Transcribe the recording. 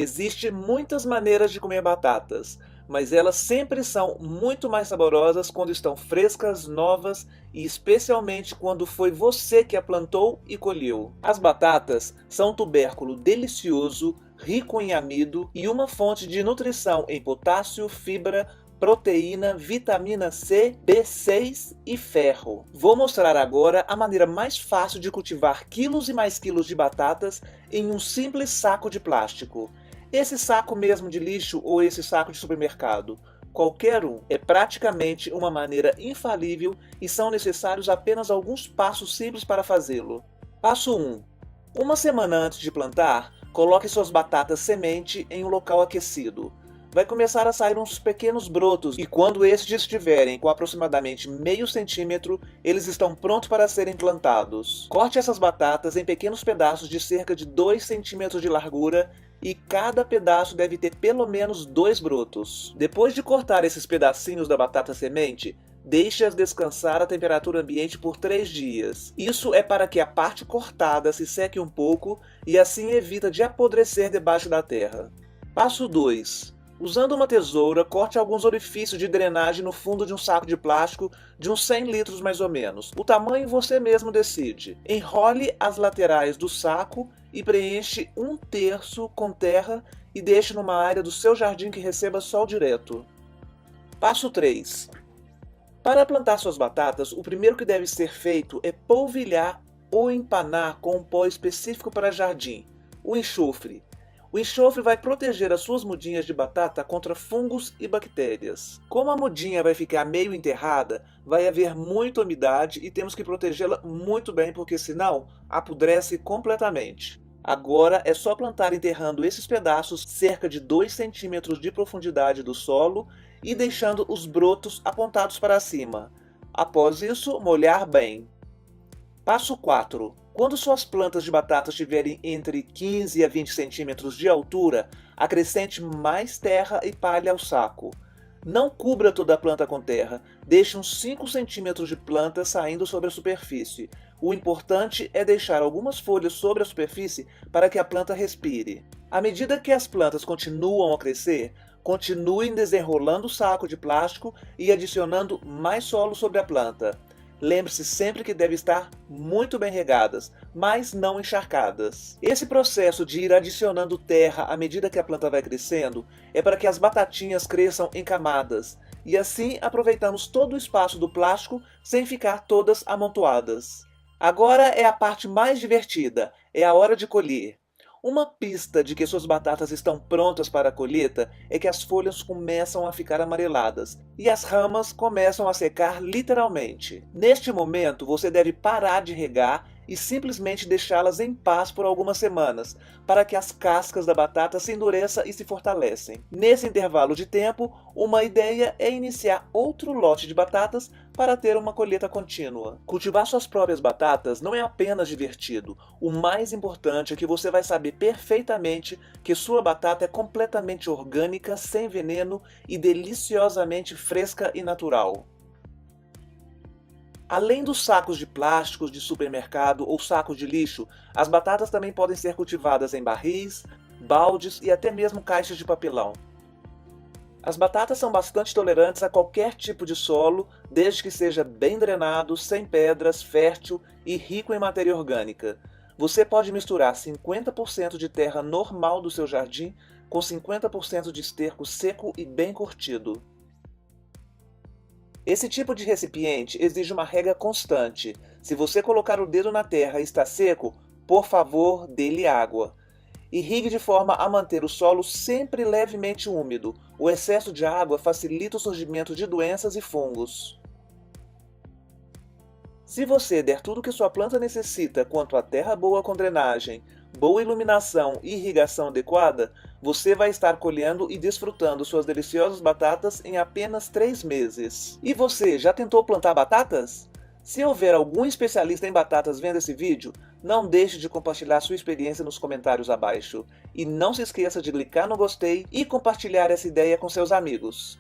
Existem muitas maneiras de comer batatas, mas elas sempre são muito mais saborosas quando estão frescas, novas e especialmente quando foi você que a plantou e colheu. As batatas são um tubérculo delicioso, rico em amido e uma fonte de nutrição em potássio, fibra, proteína, vitamina C, B6 e ferro. Vou mostrar agora a maneira mais fácil de cultivar quilos e mais quilos de batatas em um simples saco de plástico. Esse saco mesmo de lixo ou esse saco de supermercado, qualquer um, é praticamente uma maneira infalível e são necessários apenas alguns passos simples para fazê-lo. Passo 1. Uma semana antes de plantar, coloque suas batatas semente em um local aquecido. Vai começar a sair uns pequenos brotos e quando estes estiverem com aproximadamente meio centímetro, eles estão prontos para serem plantados. Corte essas batatas em pequenos pedaços de cerca de 2 centímetros de largura e cada pedaço deve ter pelo menos 2 brotos. Depois de cortar esses pedacinhos da batata semente, deixe-as descansar à temperatura ambiente por 3 dias. Isso é para que a parte cortada se seque um pouco e assim evita de apodrecer debaixo da terra. Passo 2. Usando uma tesoura, corte alguns orifícios de drenagem no fundo de um saco de plástico de uns 100 litros mais ou menos. O tamanho você mesmo decide. Enrole as laterais do saco e preenche 1/3 com terra e deixe numa área do seu jardim que receba sol direto. Passo 3. Para plantar suas batatas, o primeiro que deve ser feito é polvilhar ou empanar com um pó específico para jardim, o enxofre. O enxofre vai proteger as suas mudinhas de batata contra fungos e bactérias. Como a mudinha vai ficar meio enterrada, vai haver muita umidade e temos que protegê-la muito bem porque senão apodrece completamente. Agora é só plantar enterrando esses pedaços cerca de 2 centímetros de profundidade do solo e deixando os brotos apontados para cima. Após isso, molhar bem. Passo 4. Quando suas plantas de batata estiverem entre 15 a 20 centímetros de altura, acrescente mais terra e palha ao saco. Não cubra toda a planta com terra, deixe uns 5 centímetros de planta saindo sobre a superfície. O importante é deixar algumas folhas sobre a superfície para que a planta respire. À medida que as plantas continuam a crescer, continuem desenrolando o saco de plástico e adicionando mais solo sobre a planta. Lembre-se sempre que devem estar muito bem regadas, mas não encharcadas. Esse processo de ir adicionando terra à medida que a planta vai crescendo é para que as batatinhas cresçam em camadas, e assim aproveitamos todo o espaço do plástico sem ficar todas amontoadas. Agora é a parte mais divertida, é a hora de colher. Uma pista de que suas batatas estão prontas para a colheita é que as folhas começam a ficar amareladas e as ramas começam a secar literalmente. Neste momento, você deve parar de regar e simplesmente deixá-las em paz por algumas semanas, para que as cascas da batata se endureçam e se fortalecem. Nesse intervalo de tempo, uma ideia é iniciar outro lote de batatas para ter uma colheita contínua. Cultivar suas próprias batatas não é apenas divertido, o mais importante é que você vai saber perfeitamente que sua batata é completamente orgânica, sem veneno e deliciosamente fresca e natural. Além dos sacos de plásticos de supermercado ou sacos de lixo, as batatas também podem ser cultivadas em barris, baldes e até mesmo caixas de papelão. As batatas são bastante tolerantes a qualquer tipo de solo, desde que seja bem drenado, sem pedras, fértil e rico em matéria orgânica. Você pode misturar 50% de terra normal do seu jardim com 50% de esterco seco e bem curtido. Esse tipo de recipiente exige uma rega constante. Se você colocar o dedo na terra e está seco, por favor, dê-lhe água. Irrigue de forma a manter o solo sempre levemente úmido. O excesso de água facilita o surgimento de doenças e fungos. Se você der tudo o que sua planta necessita quanto a terra boa com drenagem, boa iluminação e irrigação adequada, você vai estar colhendo e desfrutando suas deliciosas batatas em apenas 3 meses. E você, já tentou plantar batatas? Se houver algum especialista em batatas vendo esse vídeo, não deixe de compartilhar sua experiência nos comentários abaixo. E não se esqueça de clicar no gostei e compartilhar essa ideia com seus amigos.